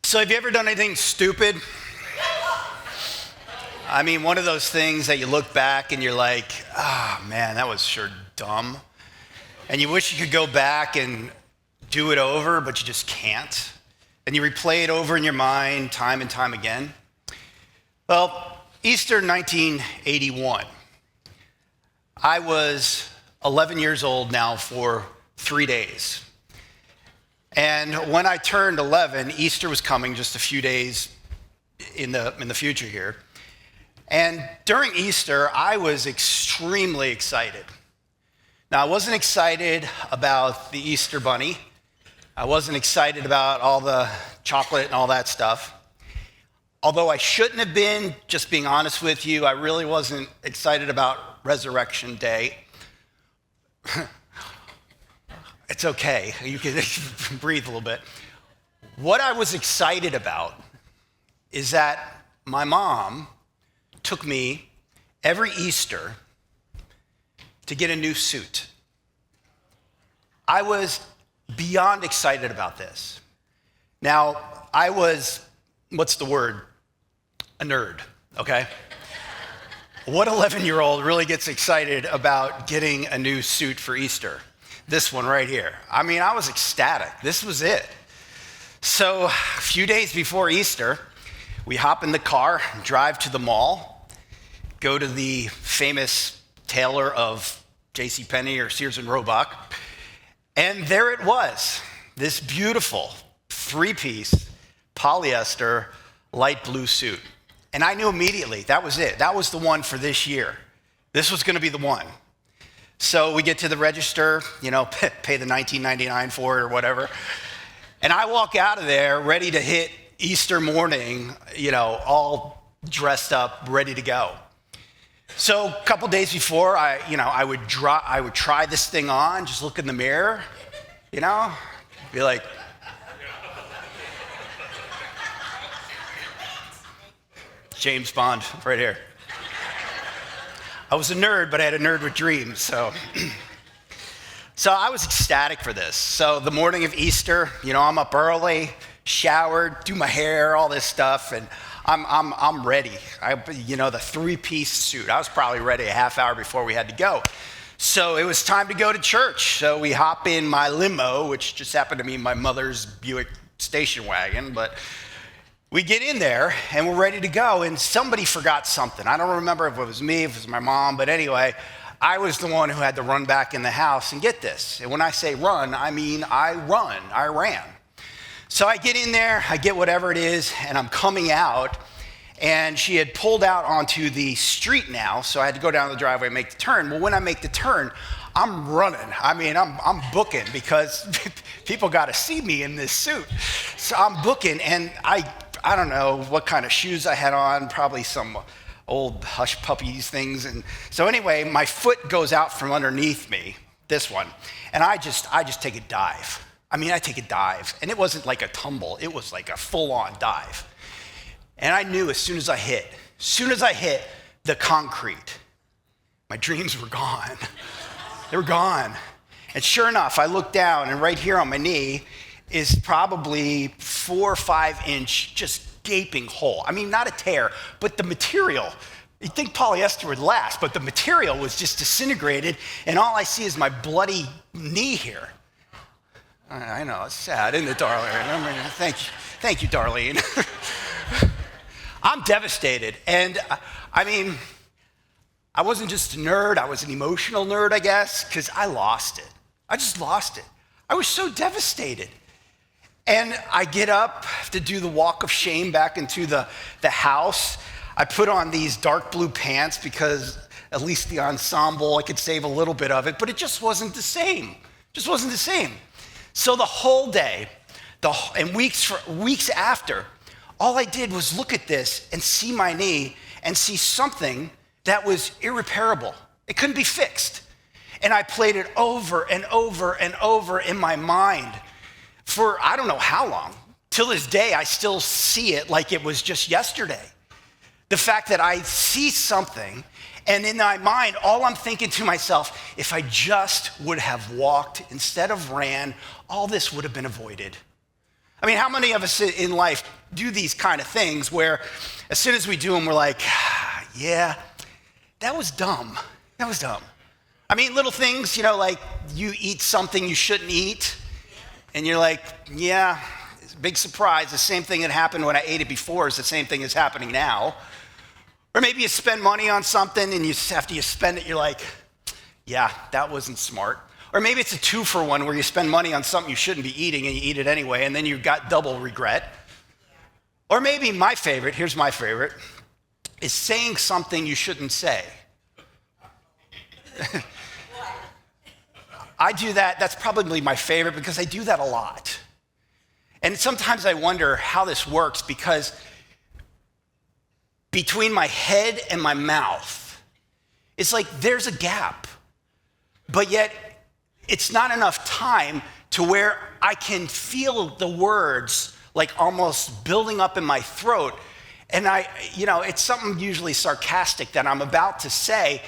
So have you ever done anything stupid? I mean, one of those things that you look back and you're like, man, that was sure dumb. And you wish you could go back and do it over, but you just can't. And you replay it over in your mind time and time again. Well, Easter 1981. I was 11 years old now for 3 days. And when I turned 11, Easter was coming just a few days in the future here. And during Easter, I was extremely excited. Now, I wasn't excited about the Easter bunny. I wasn't excited about all the chocolate and all that stuff. Although I shouldn't have been, just being honest with you, I really wasn't excited about Resurrection Day. It's okay, you can breathe a little bit. What I was excited about is that my mom took me every Easter to get a new suit. I was beyond excited about this. Now, I was, what's the word? A nerd, okay? What 11-year-old really gets excited about getting a new suit for Easter? This one right here. I mean, I was ecstatic. This was it. So a few days before Easter, we hop in the car, drive to the mall, go to the famous tailor of JCPenney or Sears and Roebuck, and there it was, this beautiful 3-piece polyester light blue suit. And I knew immediately that was it. That was the one for this year. This was going to be the one. So we get to the register, pay the $19.99 for it or whatever. And I walk out of there ready to hit Easter morning, all dressed up, ready to go. So a couple days before, I would try this thing on, just look in the mirror, be like, James Bond right here. I was a nerd, but I had a nerd with dreams, so. So I was ecstatic for this. So the morning of Easter, I'm up early, showered, do my hair, all this stuff, and I'm ready. The 3-piece suit. I was probably ready a half hour before we had to go. So it was time to go to church. So we hop in my limo, which just happened to be my mother's Buick station wagon, but we get in there and we're ready to go, and somebody forgot something. I don't remember if it was me, if it was my mom, but anyway, I was the one who had to run back in the house and get this. And when I say run, I mean I ran. So I get in there, I get whatever it is, and I'm coming out, and she had pulled out onto the street now, so I had to go down the driveway and make the turn. Well, when I make the turn, I'm running. I mean, I'm booking because people got to see me in this suit. So I'm booking, and I don't know what kind of shoes I had on, probably some old Hush Puppies things. And so anyway, my foot goes out from underneath me, this one, and I just take a dive. I take a dive, and it wasn't like a tumble. It was like a full-on dive. And I knew as soon as I hit the concrete, my dreams were gone. They were gone. And sure enough, I looked down, and right here on my knee is probably 4 or 5 inch just gaping hole. Not a tear, but the material. You'd think polyester would last, but the material was just disintegrated, and all I see is my bloody knee here. I know, it's sad, isn't it, Darlene? Thank you, Darlene. I'm devastated, and I wasn't just a nerd, I was an emotional nerd, I guess, because I lost it. I just lost it. I was so devastated. And I get up to do the walk of shame back into the house. I put on these dark blue pants because at least the ensemble, I could save a little bit of it, but it just wasn't the same. Just wasn't the same. So the whole day, and weeks after, all I did was look at this and see my knee and see something that was irreparable. It couldn't be fixed. And I played it over and over and over in my mind for I don't know how long. Till this day, I still see it like it was just yesterday. The fact that I see something, and in my mind, all I'm thinking to myself, if I just would have walked instead of ran, all this would have been avoided. I mean, how many of us in life do these kind of things where as soon as we do them, we're like, yeah, that was dumb. That was dumb. I mean, little things, like you eat something you shouldn't eat, and you're like, yeah, it's a big surprise. The same thing that happened when I ate it before is the same thing that's happening now. Or maybe you spend money on something, and after you spend it, you're like, yeah, that wasn't smart. Or maybe it's a 2-for-1 where you spend money on something you shouldn't be eating, and you eat it anyway, and then you've got double regret. Or maybe here's my favorite, is saying something you shouldn't say. I do that. That's probably my favorite because I do that a lot. And sometimes I wonder how this works because between my head and my mouth, it's like there's a gap, but yet it's not enough time to where I can feel the words like almost building up in my throat. And it's something usually sarcastic that I'm about to say.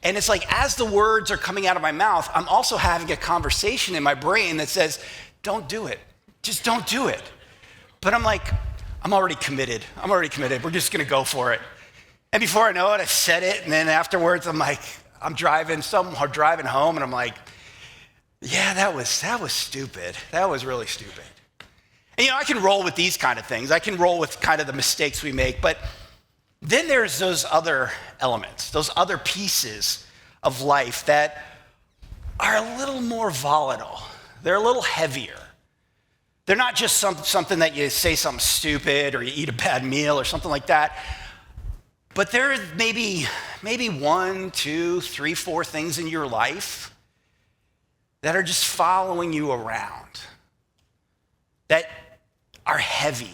And it's like, as the words are coming out of my mouth, I'm also having a conversation in my brain that says, don't do it. Just don't do it. But I'm like, I'm already committed. We're just going to go for it. And before I know it, I've said it. And then afterwards, I'm driving home and I'm like, yeah, that was stupid. That was really stupid. And I can roll with these kind of things. I can roll with kind of the mistakes we make. But then there's those other elements, those other pieces of life that are a little more volatile. They're a little heavier. They're not just something that you say something stupid or you eat a bad meal or something like that. But there are maybe 1, 2, 3, 4 things in your life that are just following you around, that are heavy.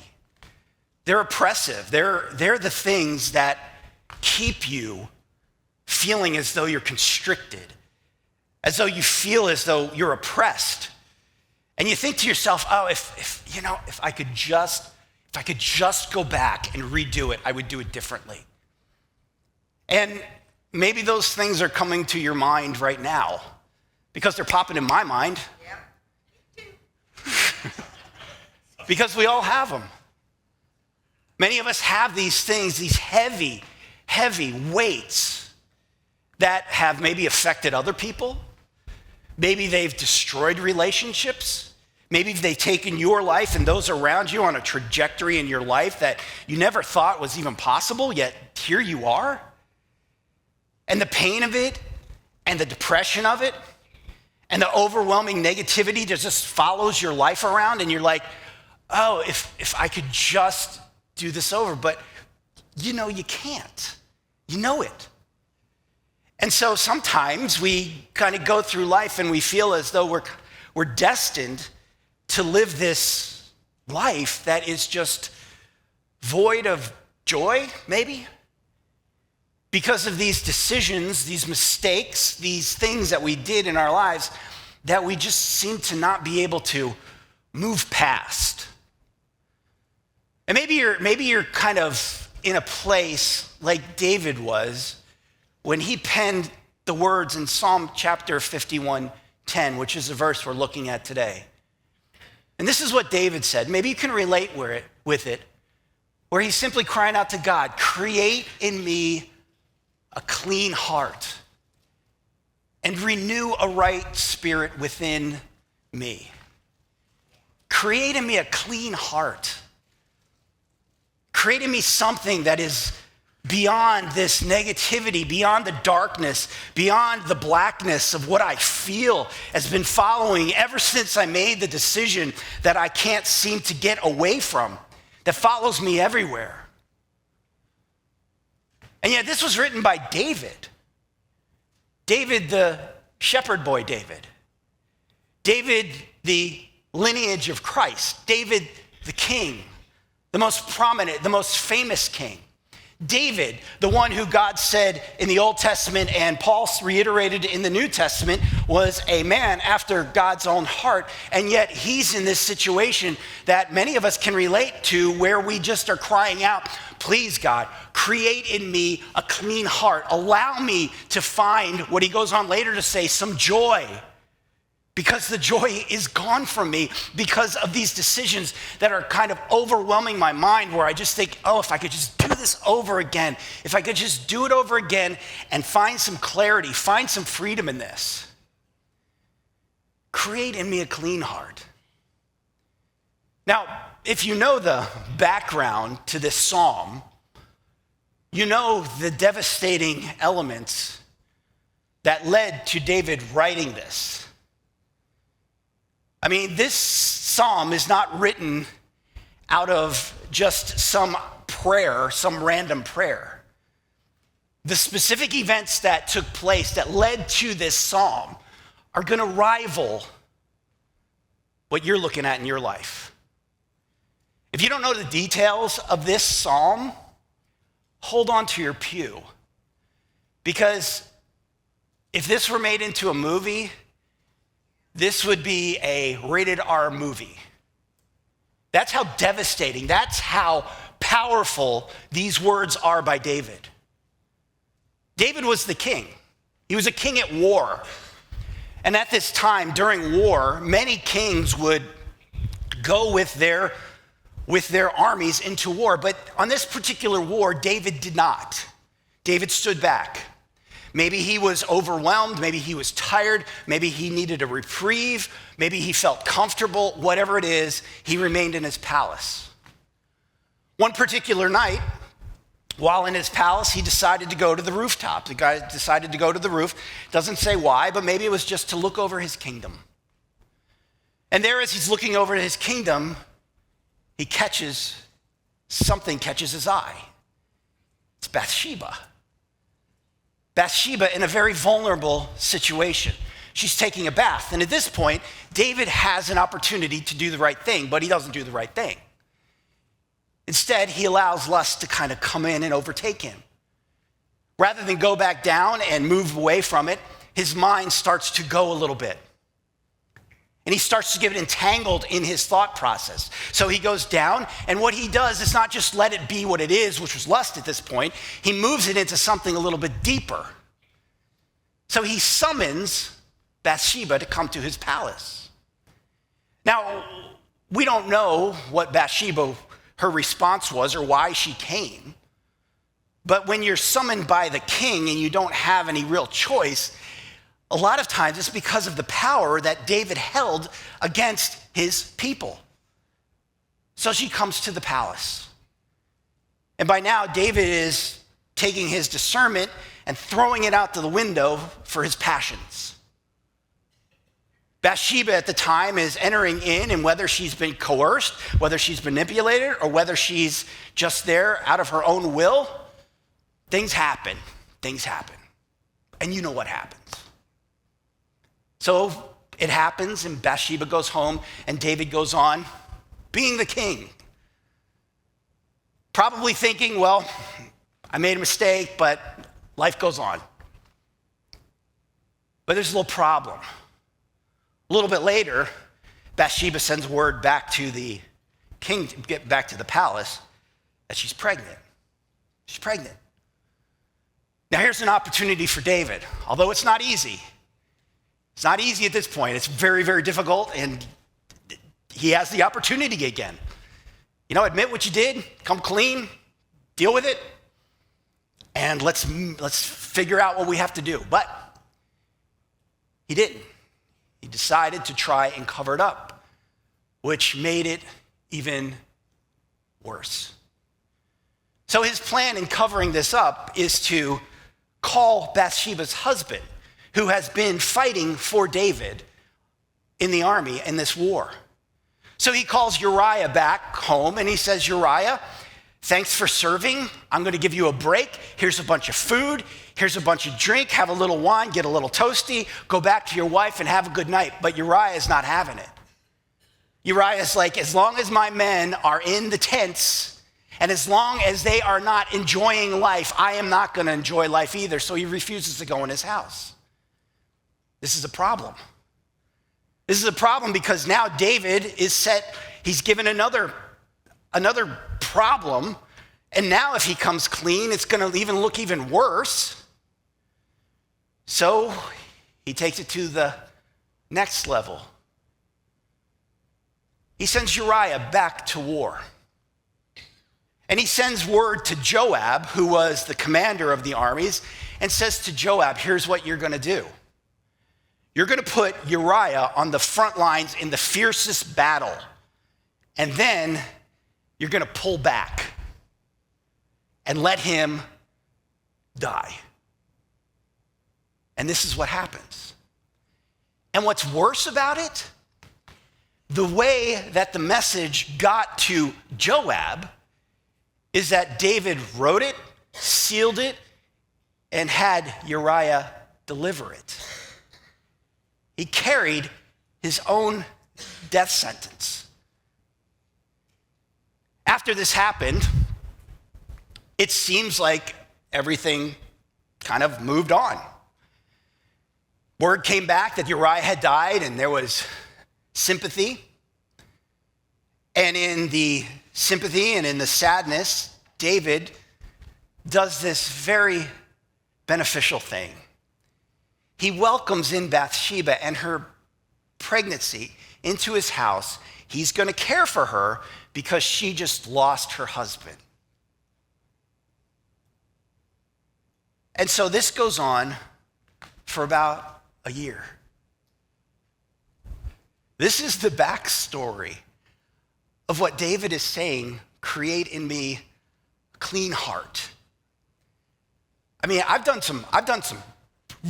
They're oppressive. They're the things that keep you feeling as though you're constricted, as though you feel as though you're oppressed. And you think to yourself, oh, if I could just go back and redo it, I would do it differently. And maybe those things are coming to your mind right now because they're popping in my mind. Yeah. Because we all have them. Many of us have these things, these heavy, heavy weights that have maybe affected other people. Maybe they've destroyed relationships. Maybe they've taken your life and those around you on a trajectory in your life that you never thought was even possible, yet here you are. And the pain of it, and the depression of it, and the overwhelming negativity that just follows your life around, and you're like, oh, if I could just do this over, but you can't. You know it. And so sometimes we kind of go through life and we feel as though we're destined to live this life that is just void of joy, maybe, because of these decisions, these mistakes, these things that we did in our lives that we just seem to not be able to move past. And maybe you're kind of in a place like David was when he penned the words in Psalm chapter 51:10, which is the verse we're looking at today. And this is what David said. Maybe you can relate with it, where he's simply crying out to God, create in me a clean heart and renew a right spirit within me. Create in me a clean heart. Create in me something that is beyond this negativity, beyond the darkness, beyond the blackness of what I feel has been following ever since I made the decision that I can't seem to get away from, that follows me everywhere. And yet this was written by David. David, the shepherd boy David. David, the lineage of Christ. David, the king, the most prominent, the most famous king. David, the one who God said in the Old Testament and Paul reiterated in the New Testament was a man after God's own heart. And yet he's in this situation that many of us can relate to where we just are crying out, please God, create in me a clean heart. Allow me to find, what he goes on later to say, some joy because the joy is gone from me because of these decisions that are kind of overwhelming my mind, where I just think, oh, if I could just do this over again, if I could just do it over again and find some clarity, find some freedom in this. Create in me a clean heart. Now, if you know the background to this psalm, you know the devastating elements that led to David writing this. I mean, this psalm is not written out of just some prayer, some random prayer. The specific events that took place that led to this psalm are going to rival what you're looking at in your life. If you don't know the details of this psalm, hold on to your pew. Because if this were made into a movie, this would be a rated R movie. That's how devastating, that's how powerful these words are by David. David was the king. He was a king at war. And at this time, during war, many kings would go with their armies into war. But on this particular war, David did not. David stood back. Maybe he was overwhelmed, maybe he was tired, maybe he needed a reprieve, maybe he felt comfortable, whatever it is, he remained in his palace. One particular night, while in his palace, he decided to go to the rooftop. The guy decided to go to the roof. Doesn't say why, but maybe it was just to look over his kingdom. And there, as he's looking over his kingdom, something catches his eye. It's Bathsheba. Bathsheba in a very vulnerable situation. She's taking a bath. And at this point, David has an opportunity to do the right thing, but he doesn't do the right thing. Instead, he allows lust to kind of come in and overtake him. Rather than go back down and move away from it, his mind starts to go a little bit. And he starts to get entangled in his thought process. So he goes down, and what he does is not just let it be what it is, which was lust at this point. He moves it into something a little bit deeper. So he summons Bathsheba to come to his palace. Now, we don't know what Bathsheba, her response was, or why she came. But when you're summoned by the king and you don't have any real choice, a lot of times it's because of the power that David held against his people. So she comes to the palace. And by now, David is taking his discernment and throwing it out to the window for his passions. Bathsheba at the time is entering in, and whether she's been coerced, whether she's manipulated, or whether she's just there out of her own will, things happen. And you know what happens. So it happens, and Bathsheba goes home, and David goes on being the king. Probably thinking, well, I made a mistake, but life goes on. But there's a little problem. A little bit later, Bathsheba sends word back to the king, to get back to the palace, that she's pregnant. She's pregnant. Now here's an opportunity for David, although it's not easy. It's not easy at this point. It's very, very difficult, and he has the opportunity again. Admit what you did, come clean, deal with it, and let's figure out what we have to do. But he didn't. He decided to try and cover it up, which made it even worse. So his plan in covering this up is to call Bathsheba's husband, who has been fighting for David in the army in this war. So he calls Uriah back home, and he says, Uriah, thanks for serving. I'm going to give you a break. Here's a bunch of food. Here's a bunch of drink. Have a little wine. Get a little toasty. Go back to your wife and have a good night. But Uriah is not having it. Uriah is like, as long as my men are in the tents, and as long as they are not enjoying life, I am not going to enjoy life either. So he refuses to go in his house. This is a problem. This is a problem because now David is set, he's given another problem, and now if he comes clean, it's going to even look even worse. So he takes it to the Next level. He sends Uriah back to war. And he sends word to Joab, who was the commander of the armies, and says to Joab, here's what you're going to do. You're going to put Uriah on the front lines in the fiercest battle, and then you're going to pull back and let him die. And this is what happens. And what's worse about it, the way that the message got to Joab is that David wrote it, sealed it, and had Uriah deliver it. He carried his own death sentence. After this happened, it seems like everything kind of moved on. Word came back that Uriah had died, and there was sympathy. And in the sympathy and in the sadness, David does this very beneficial thing. He welcomes in Bathsheba and her pregnancy into his house. He's going to care for her because she just lost her husband. And so this goes on for about a year. This is the backstory of what David is saying, create in me a clean heart. I mean, I've done some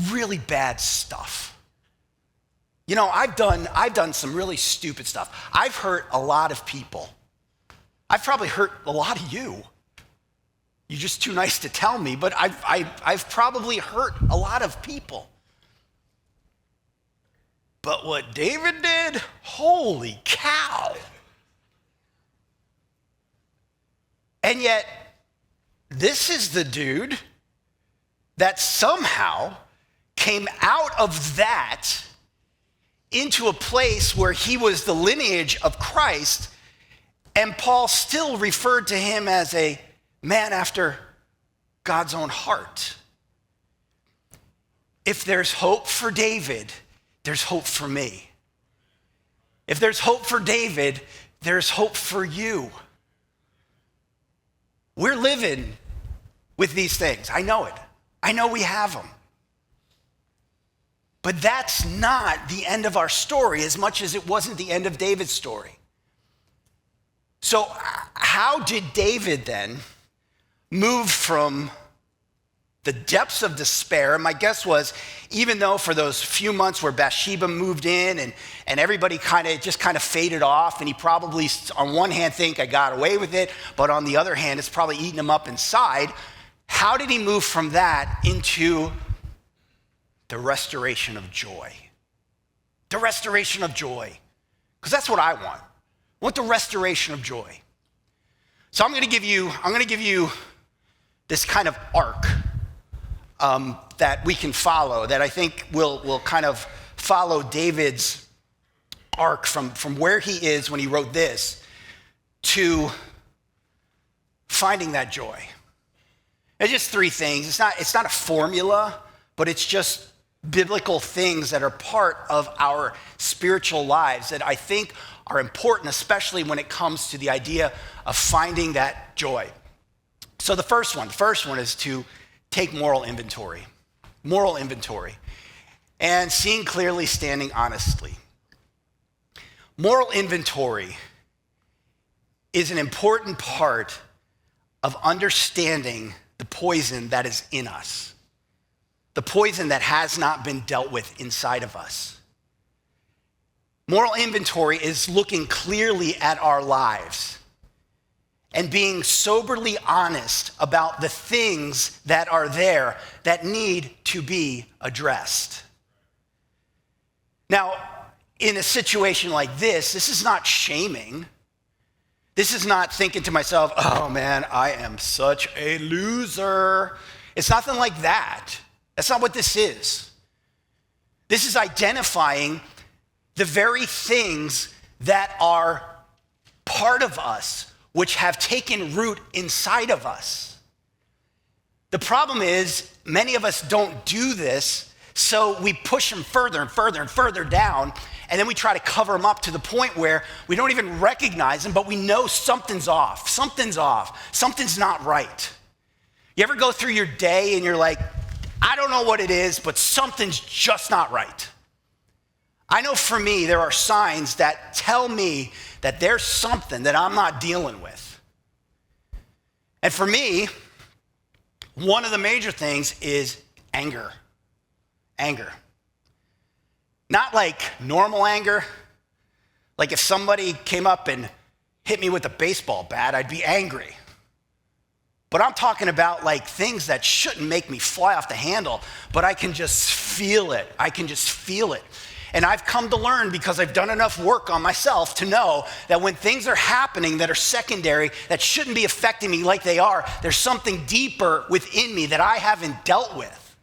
really bad stuff. You know, I've done some really stupid stuff. I've hurt a lot of people. I've probably hurt a lot of you. You're just too nice to tell me, but I've probably hurt a lot of people. But what David did, holy cow. And yet, this is the dude that somehow came out of that into a place where he was the lineage of Christ, and Paul still referred to him as a man after God's own heart. If there's hope for David, there's hope for me. If there's hope for David, there's hope for you. We're living with these things. I know it. I know we have them. But that's not the end of our story as much as it wasn't the end of David's story. So how did David then move from the depths of despair? And my guess was, even though for those few months where Bathsheba moved in and everybody kind of faded off, and he probably on one hand think I got away with it, but on the other hand, it's probably eating him up inside. How did he move from that into the restoration of joy? The restoration of joy. Because that's what I want. I want the restoration of joy. So I'm going to give you this kind of arc that we can follow, that I think will kind of follow David's arc from where he is when he wrote this to finding that joy. It's just three things. It's not a formula, but it's just biblical things that are part of our spiritual lives that I think are important, especially when it comes to the idea of finding that joy. So the first one is to take moral inventory. Moral inventory. And seeing clearly, standing honestly. Moral inventory is an important part of understanding the poison that is in us. The poison that has not been dealt with inside of us. Moral inventory is looking clearly at our lives and being soberly honest about the things that are there that need to be addressed. Now, in a situation like this is not shaming. This is not thinking to myself, oh man, I am such a loser. It's nothing like that. That's not what this is. This is identifying the very things that are part of us, which have taken root inside of us. The problem is, many of us don't do this So we push them further and further and further down, and then we try to cover them up to the point where we don't even recognize them, but we know something's off. Something's off. Something's not right. You ever go through your day and you're like, I don't know what it is, but something's just not right. I know for me, there are signs that tell me that there's something that I'm not dealing with. And for me, one of the major things is anger. Anger. Not like normal anger. Like if somebody came up and hit me with a baseball bat, I'd be angry. But I'm talking about like things that shouldn't make me fly off the handle, but I can just feel it. I can just feel it. And I've come to learn, because I've done enough work on myself, to know that when things are happening that are secondary, that shouldn't be affecting me like they are, there's something deeper within me that I haven't dealt with.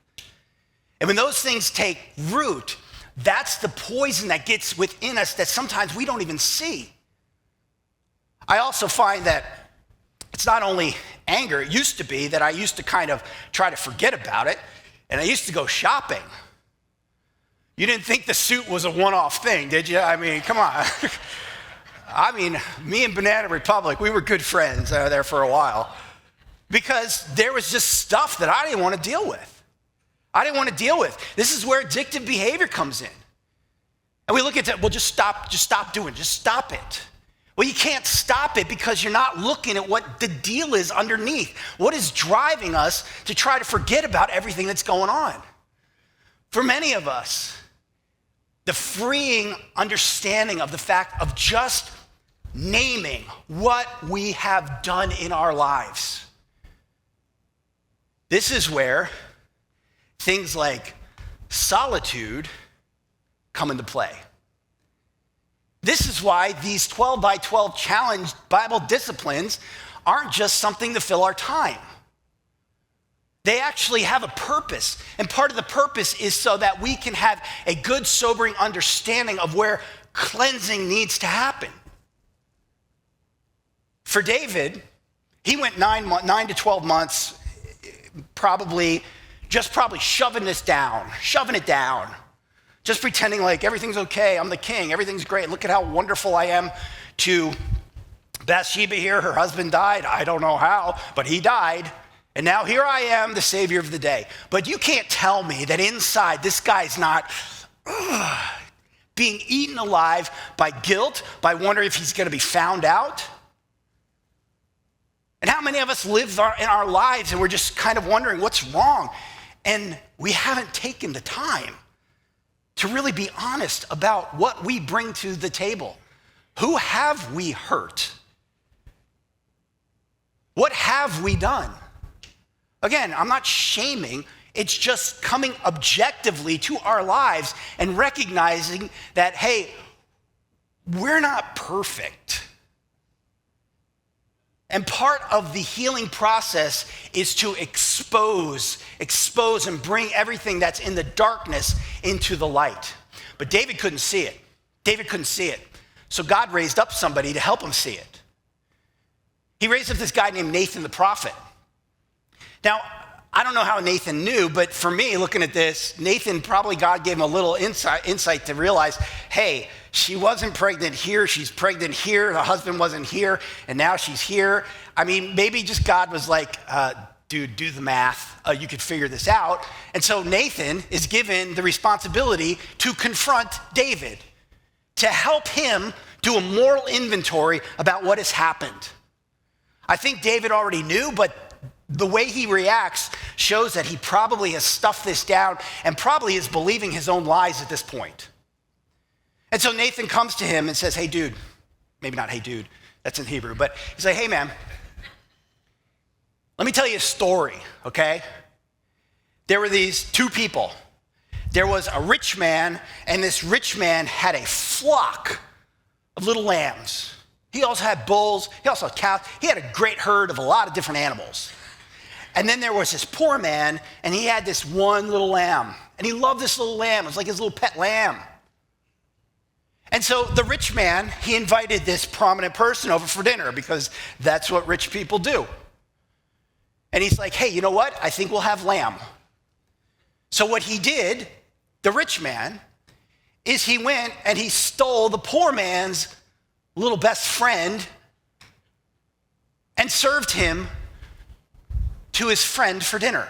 And when those things take root, that's the poison that gets within us that sometimes we don't even see. I also find that it's not only anger. It used to be that I used to kind of try to forget about it, and I used to go shopping. You didn't think the suit was a one-off thing, did you? I mean, come on. I mean, me and Banana Republic, we were good friends there for a while, because there was just stuff that I didn't want to deal with. I didn't want to deal with. This is where addictive behavior comes in. And we look at that, well, just stop doing it, just stop it. Well, you can't stop it because you're not looking at what the deal is underneath. What is driving us to try to forget about everything that's going on? For many of us, the freeing understanding of the fact of just naming what we have done in our lives. This is where things like solitude come into play. This is why these 12 by 12 challenge Bible disciplines aren't just something to fill our time. They actually have a purpose. And part of the purpose is so that we can have a good, sobering understanding of where cleansing needs to happen. For David, he went 9 to 12 months, probably shoving it down. Just pretending like everything's okay, I'm the king, everything's great, look at how wonderful I am. To Bathsheba here, her husband died, I don't know how, but he died. And now here I am, the savior of the day. But you can't tell me that inside this guy's not being eaten alive by guilt, by wondering if he's gonna be found out. And how many of us live in our lives and we're just kind of wondering what's wrong? And we haven't taken the time to really be honest about what we bring to the table. Who have we hurt? What have we done? Again, I'm not shaming. It's just coming objectively to our lives and recognizing that, hey, we're not perfect. And part of the healing process is to expose and bring everything that's in the darkness into the light. But David couldn't see it. So God raised up somebody to help him see it. He raised up this guy named Nathan the prophet. Now, I don't know how Nathan knew, but for me, looking at this, Nathan, probably God gave him a little insight to realize, hey, she wasn't pregnant here, she's pregnant here, the husband wasn't here, and now she's here. I mean, maybe just God was like, dude, do the math, you could figure this out. And so Nathan is given the responsibility to confront David, to help him do a moral inventory about what has happened. I think David already knew, but the way he reacts shows that he probably has stuffed this down and probably is believing his own lies at this point. And so Nathan comes to him and says, hey, dude, maybe not hey, dude, that's in Hebrew, but he's like, hey, man, let me tell you a story, okay? There were these two people. There was a rich man, and this rich man had a flock of little lambs. He also had bulls, he also had cows, he had a great herd of a lot of different animals. And then there was this poor man, and he had this one little lamb, and he loved this little lamb. It was like his little pet lamb. And so the rich man, he invited this prominent person over for dinner because that's what rich people do. And he's like, hey, you know what? I think we'll have lamb. So what he did the rich man is he went and he stole the poor man's little best friend and served him to his friend for dinner.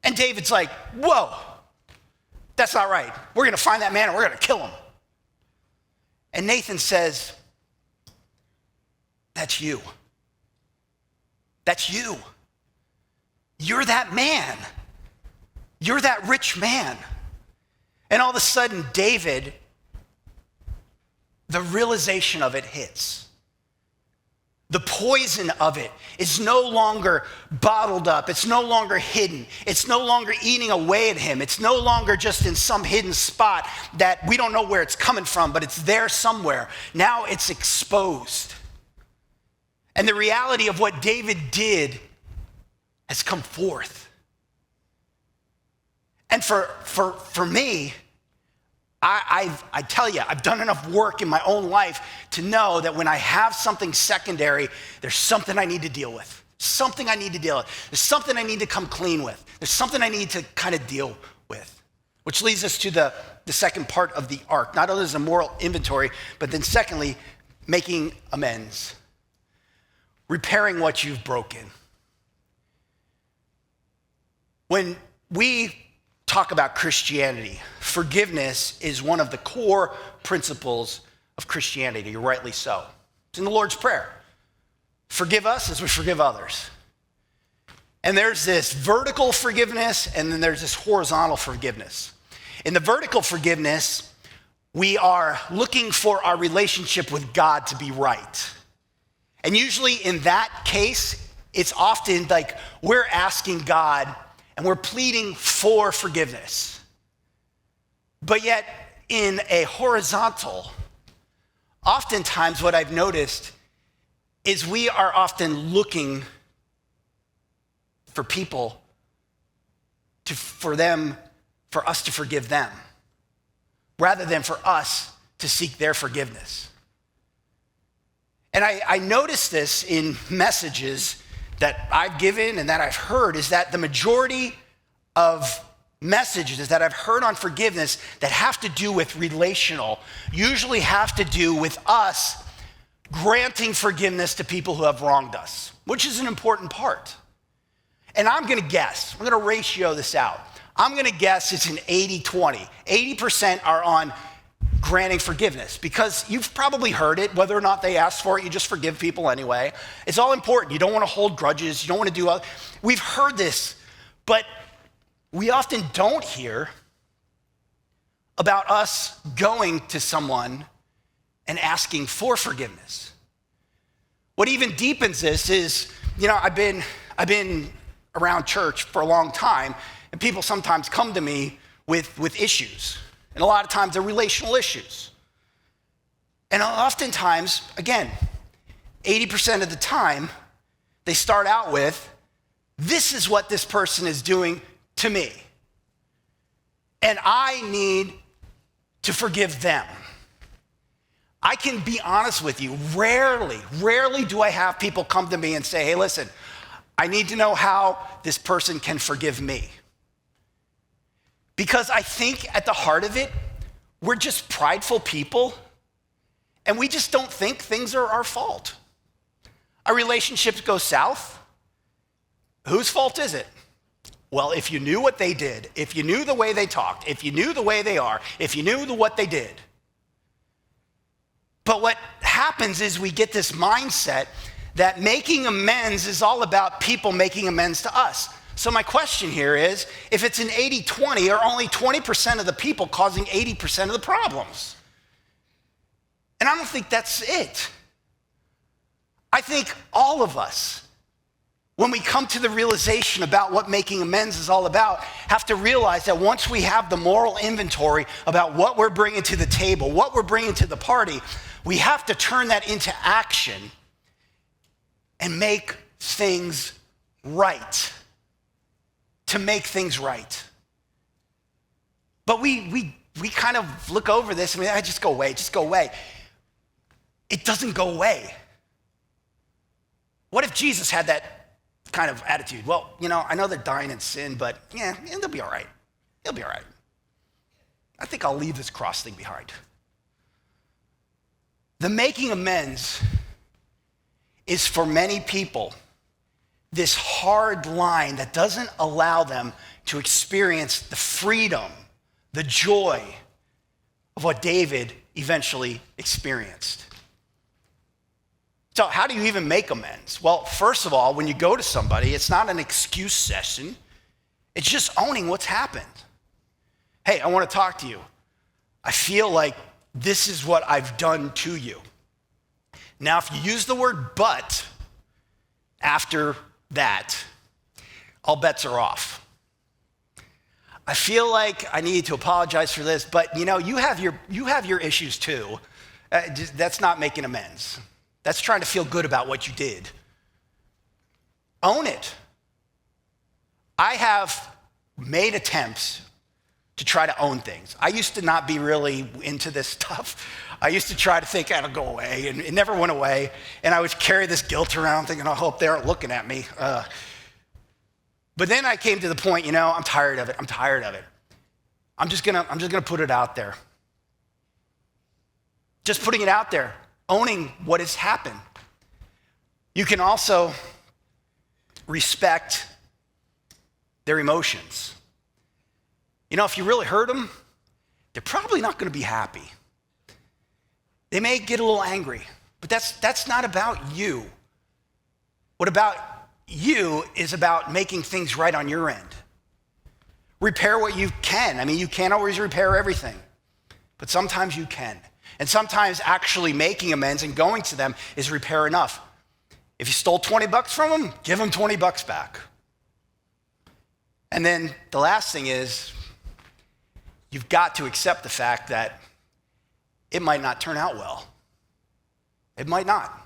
And David's like, whoa, that's not right. We're going to find that man and we're going to kill him. And Nathan says, that's you. That's you. You're that man. You're that rich man. And all of a sudden, David, the realization of it hits. The poison of it is no longer bottled up. It's no longer hidden. It's no longer eating away at him. It's no longer just in some hidden spot that we don't know where it's coming from, but it's there somewhere. Now it's exposed. And the reality of what David did has come forth. And for me, I tell you, I've done enough work in my own life to know that when I have something secondary, there's something I need to deal with. Something I need to deal with. There's something I need to come clean with. There's something I need to kind of deal with. Which leads us to the second part of the arc. Not only is a moral inventory, but then secondly, making amends. Repairing what you've broken. When we talk about Christianity, forgiveness is one of the core principles of Christianity, rightly so. It's in the Lord's Prayer. Forgive us as we forgive others. And there's this vertical forgiveness, and then there's this horizontal forgiveness. In the vertical forgiveness, we are looking for our relationship with God to be right. And usually in that case, it's often like we're asking God and we're pleading for forgiveness. But yet, in a horizontal, oftentimes what I've noticed is we are often looking for people for us to forgive them, rather than for us to seek their forgiveness. And I noticed this in messages that I've given and that I've heard, is that the majority of messages that I've heard on forgiveness that have to do with relational usually have to do with us granting forgiveness to people who have wronged us, which is an important part. And I'm going to ratio this out. I'm going to guess it's an 80-20. 80% are on granting forgiveness, because you've probably heard it, whether or not they ask for it, you just forgive people anyway. It's all important. You don't want to hold grudges. You don't want to do other. We've heard this, but we often don't hear about us going to someone and asking for forgiveness. What even deepens this is, I've been around church for a long time, and people sometimes come to me with issues. And a lot of times they're relational issues. And oftentimes, again, 80% of the time, they start out with, this is what this person is doing to me. And I need to forgive them. I can be honest with you, rarely do I have people come to me and say, hey, listen, I need to know how this person can forgive me. Because I think at the heart of it, we're just prideful people, and we just don't think things are our fault. Our relationships go south. Whose fault is it? Well, if you knew what they did, if you knew the way they talked, if you knew the way they are, if you knew what they did. But what happens is we get this mindset that making amends is all about people making amends to us. So my question here is, if it's an 80-20, are only 20% of the people causing 80% of the problems? And I don't think that's it. I think all of us, when we come to the realization about what making amends is all about, have to realize that once we have the moral inventory about what we're bringing to the table, what we're bringing to the party, we have to turn that into action and make things right. To make things right. But we kind of look over this and just go away. It doesn't go away. What if Jesus had that kind of attitude? Well, I know they're dying in sin, but they'll be all right. He'll be all right. I think I'll leave this cross thing behind. The making amends is for many people this hard line that doesn't allow them to experience the freedom, the joy of what David eventually experienced. So how do you even make amends? Well, first of all, when you go to somebody, it's not an excuse session. It's just owning what's happened. Hey, I want to talk to you. I feel like this is what I've done to you. Now, if you use the word but after that, all bets are off. I feel like I need to apologize for this, but you have your issues too. That's not making amends. That's trying to feel good about what you did. Own it. I have made attempts to try to own things. I used to not be really into this stuff. I used to try to think it'll go away, and it never went away. And I would carry this guilt around thinking, I hope they aren't looking at me. But then I came to the point, I'm tired of it. I'm just gonna put it out there. Just putting it out there, owning what has happened. You can also respect their emotions. If you really hurt them, they're probably not gonna be happy. They may get a little angry, but that's not about you. What about you is about making things right on your end. Repair what you can. You can't always repair everything, but sometimes you can. And sometimes actually making amends and going to them is repair enough. If you stole $20 from them, give them $20 back. And then the last thing is, you've got to accept the fact that it might not turn out well. It might not.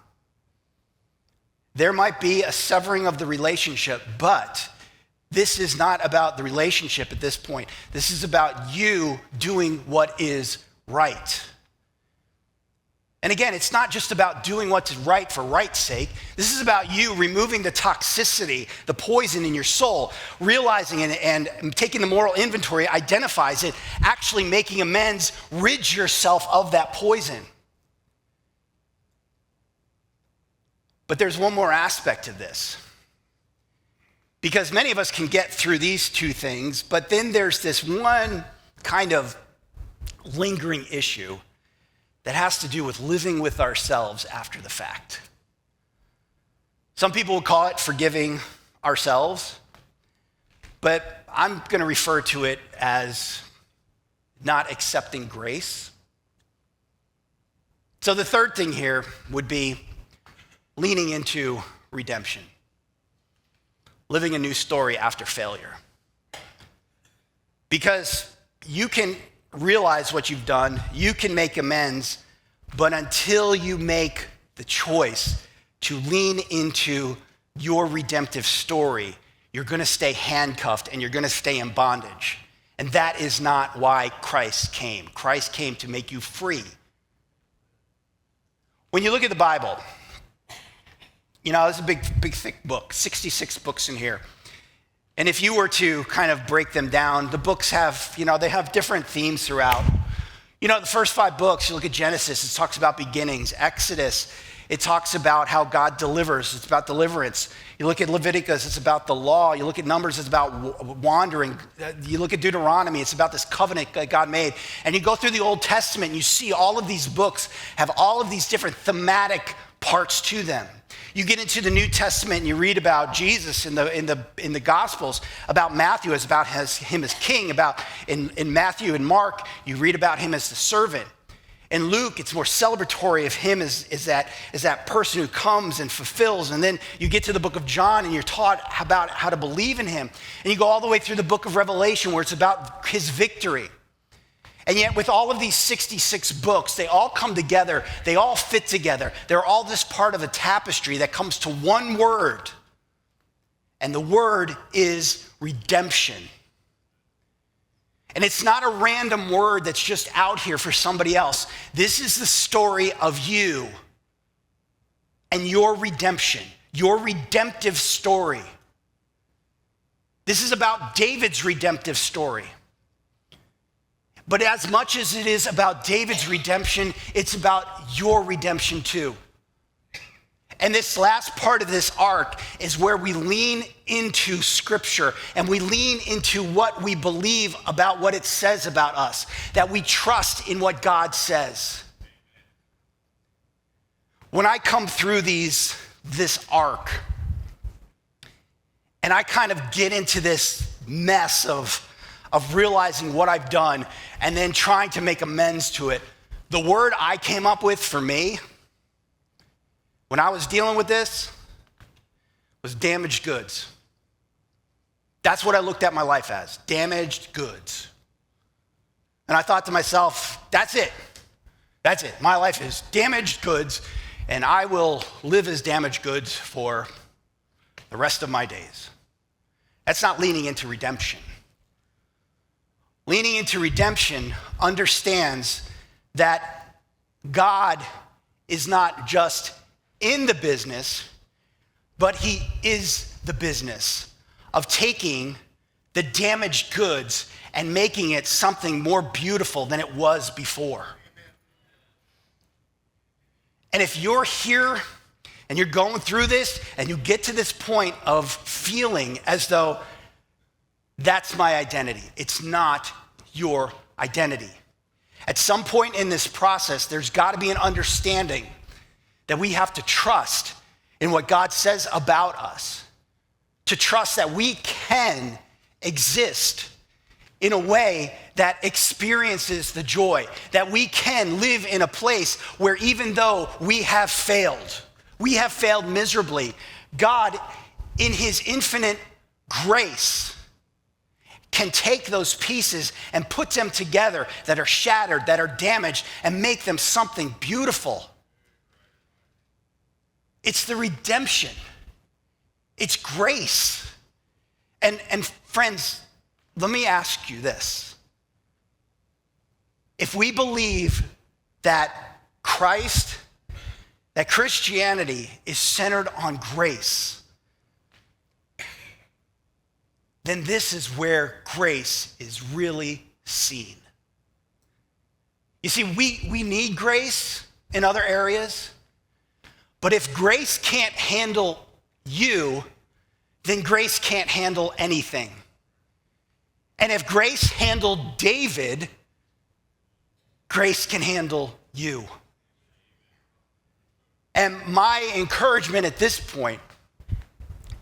There might be a severing of the relationship, but this is not about the relationship at this point. This is about you doing what is right. And again, it's not just about doing what's right for right's sake. This is about you removing the toxicity, the poison in your soul, realizing and taking the moral inventory, identifies it, actually making amends, rid yourself of that poison. But there's one more aspect of this. Because many of us can get through these two things, but then there's this one kind of lingering issue that has to do with living with ourselves after the fact. Some people would call it forgiving ourselves, but I'm going to refer to it as not accepting grace. So the third thing here would be leaning into redemption, living a new story after failure. Because you can realize what you've done, you can make amends, but until you make the choice to lean into your redemptive story, you're gonna stay handcuffed and you're gonna stay in bondage. And that is not why Christ came. Christ came to make you free. When you look at the Bible, it's a big, thick book, 66 books in here. And if you were to kind of break them down, the books have, they have different themes throughout. The first 5 books, you look at Genesis, it talks about beginnings. Exodus, it talks about how God delivers. It's about deliverance. You look at Leviticus, it's about the law. You look at Numbers, it's about wandering. You look at Deuteronomy, it's about this covenant that God made. And you go through the Old Testament, and you see all of these books have all of these different thematic parts to them. You get into the New Testament and you read about Jesus in the Gospels. About Matthew, it's about him as king. About in Matthew and Mark, you read about him as the servant. In Luke, it's more celebratory of him as that person who comes and fulfills. And then you get to the book of John and you're taught about how to believe in him. And you go all the way through the book of Revelation where it's about his victory. And yet with all of these 66 books, they all come together, they all fit together. They're all just part of a tapestry that comes to one word. And the word is redemption. And it's not a random word that's just out here for somebody else. This is the story of you and your redemption, your redemptive story. This is about David's redemptive story. But as much as it is about David's redemption, it's about your redemption too. And this last part of this arc is where we lean into Scripture and we lean into what we believe about what it says about us, that we trust in what God says. When I come through this arc, and I kind of get into this mess of realizing what I've done and then trying to make amends to it, the word I came up with for me, when I was dealing with this, was damaged goods. That's what I looked at my life as, damaged goods. And I thought to myself, that's it. That's it. My life is damaged goods, and I will live as damaged goods for the rest of my days. That's not leaning into redemption. Leaning into redemption understands that God is not just in the business, but he is the business of taking the damaged goods and making it something more beautiful than it was before. And if you're here and you're going through this and you get to this point of feeling as though that's my identity, it's not your identity. At some point in this process, there's got to be an understanding that we have to trust in what God says about us, to trust that we can exist in a way that experiences the joy, that we can live in a place where even though we have failed miserably, God, in his infinite grace, can take those pieces and put them together that are shattered, that are damaged, and make them something beautiful. It's the redemption. It's grace. And friends, let me ask you this. If we believe that that Christianity is centered on grace, then this is where grace is really seen. You see, we need grace in other areas, but if grace can't handle you, then grace can't handle anything. And if grace handled David, grace can handle you. And my encouragement at this point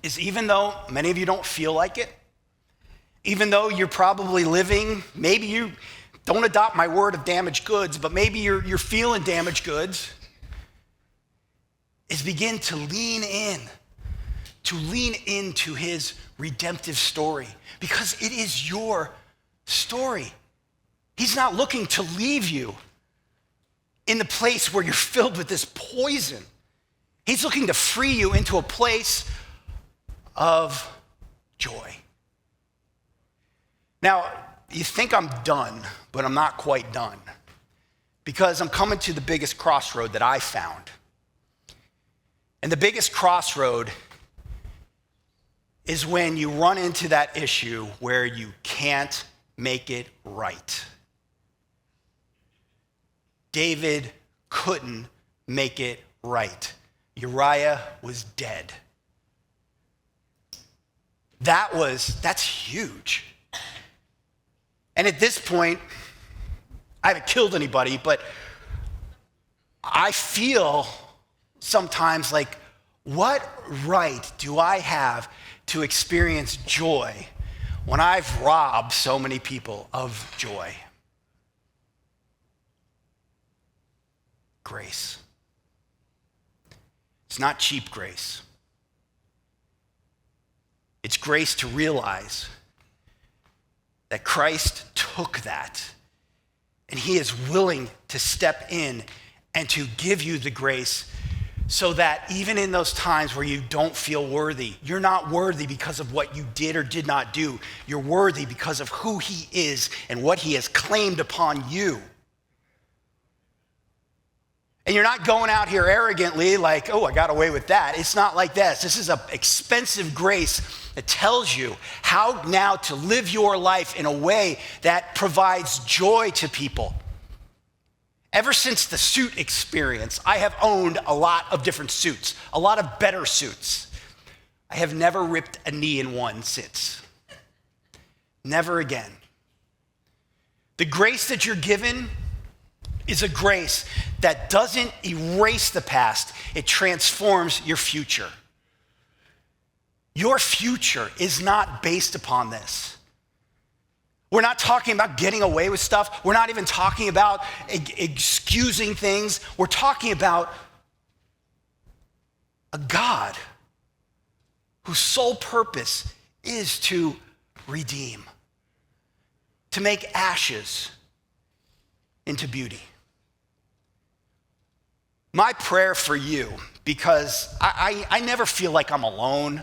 is, even though many of you don't feel like it, even though you're probably living, maybe you don't adopt my word of damaged goods, but maybe you're feeling damaged goods, is begin to lean into his redemptive story, because it is your story. He's not looking to leave you in the place where you're filled with this poison. He's looking to free you into a place of joy. Now, you think I'm done, but I'm not quite done, because I'm coming to the biggest crossroad that I found. And the biggest crossroad is when you run into that issue where you can't make it right. David couldn't make it right. Uriah was dead. That's huge. And at this point, I haven't killed anybody, but I feel sometimes like, what right do I have to experience joy when I've robbed so many people of joy? Grace. It's not cheap grace. It's grace to realize that Christ took that and he is willing to step in and to give you the grace so that even in those times where you don't feel worthy, you're not worthy because of what you did or did not do. You're worthy because of who he is and what he has claimed upon you. And you're not going out here arrogantly like, oh, I got away with that. It's not like this. This is an expensive grace that tells you how now to live your life in a way that provides joy to people. Ever since the suit experience, I have owned a lot of different suits, a lot of better suits. I have never ripped a knee in one since. Never again. The grace that you're given is a grace that doesn't erase the past, it transforms your future. Your future is not based upon this. We're not talking about getting away with stuff. We're not even talking about excusing things. We're talking about a God whose sole purpose is to redeem, to make ashes into beauty. My prayer for you, because I never feel like I'm alone.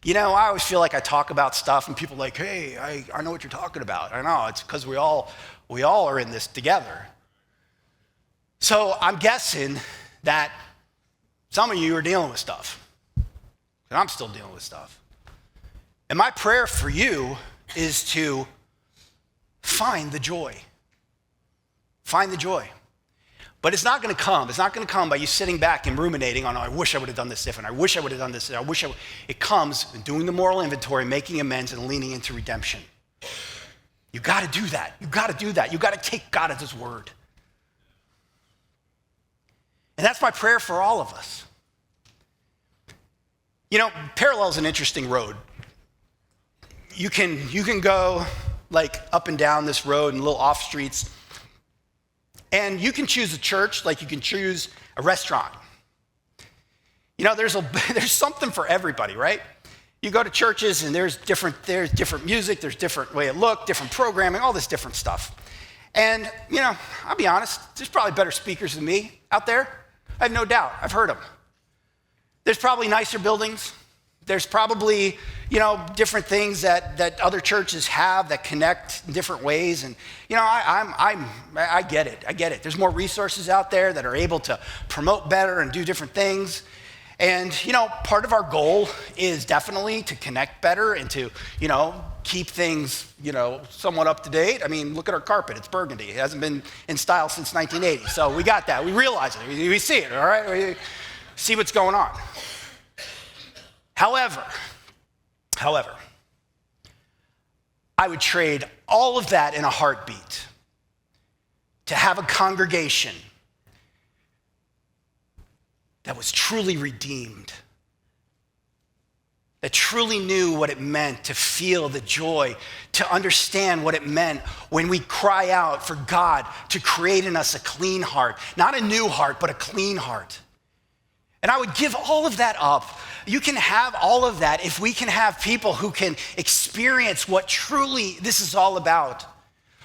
You know, I always feel like I talk about stuff and people are like, hey, I know what you're talking about. I know, it's because we all are in this together. So I'm guessing that some of you are dealing with stuff. And I'm still dealing with stuff. And my prayer for you is to find the joy. Find the joy. But it's not going to come. It's not going to come by you sitting back and ruminating on, oh, I wish I would have done this different. I wish I would have done this. It comes in doing the moral inventory, making amends, and leaning into redemption. You got to do that. You got to do that. You got to take God at his word. And that's my prayer for all of us. You know, parallel is an interesting road. You can go like up and down this road and little off streets. And you can choose a church like you can choose a restaurant. You know, there's something for everybody, right? You go to churches and there's different music, there's different way it look, different programming, all this different stuff. And, you know, I'll be honest, there's probably better speakers than me out there. I have no doubt. I've heard them. There's probably nicer buildings. There's probably, you know, different things that other churches have that connect in different ways. And, you know, I get it. I get it. There's more resources out there that are able to promote better and do different things. And, you know, part of our goal is definitely to connect better and to, you know, keep things, you know, somewhat up to date. I mean, look at our carpet. It's burgundy. It hasn't been in style since 1980. So we got that. We realize it. We see it, all right? We see what's going on. However, I would trade all of that in a heartbeat to have a congregation that was truly redeemed, that truly knew what it meant to feel the joy, to understand what it meant when we cry out for God to create in us a clean heart, not a new heart, but a clean heart. And I would give all of that up. You can have all of that if we can have people who can experience what truly this is all about.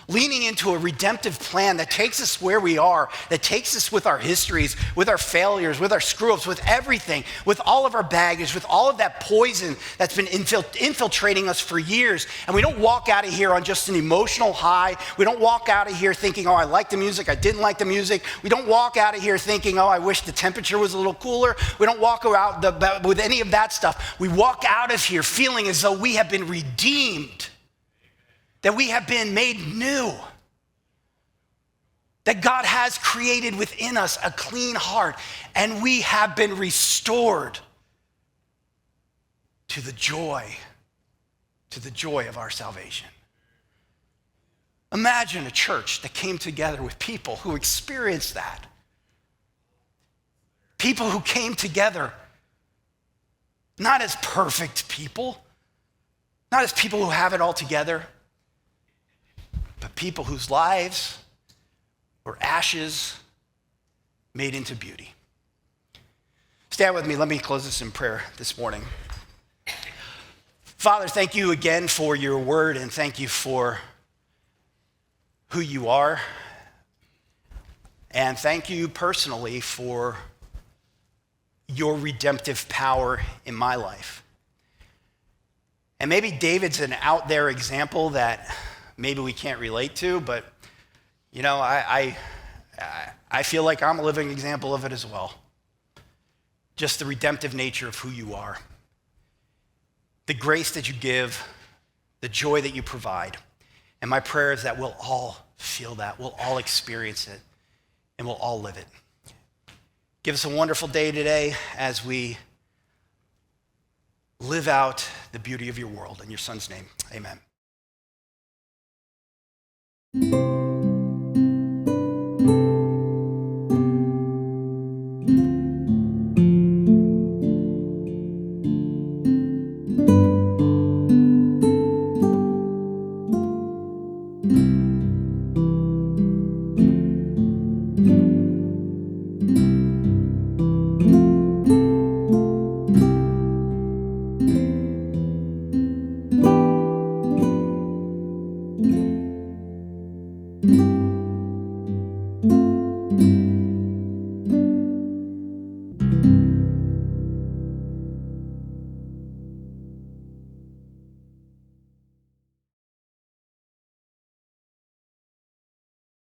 Leaning into a redemptive plan that takes us where we are, that takes us with our histories, with our failures, with our screw-ups, with everything, with all of our baggage, with all of that poison that's been infiltrating us for years. And we don't walk out of here on just an emotional high. We don't walk out of here thinking, oh, I like the music, I didn't like the music. We don't walk out of here thinking, oh, I wish the temperature was a little cooler. We don't walk out with any of that stuff. We walk out of here feeling as though we have been redeemed, that we have been made new, that God has created within us a clean heart, and we have been restored to the joy of our salvation. Imagine a church that came together with people who experienced that. People who came together not as perfect people, not as people who have it all together, but people whose lives were ashes made into beauty. Stand with me. Let me close this in prayer this morning. Father, thank you again for your word, and thank you for who you are. And thank you personally for your redemptive power in my life. And maybe David's an out there example that maybe we can't relate to, but you know, I feel like I'm a living example of it as well. Just the redemptive nature of who you are, the grace that you give, the joy that you provide. And my prayer is that we'll all feel that, we'll all experience it, and we'll all live it. Give us a wonderful day today as we live out the beauty of your world. In your son's name, amen.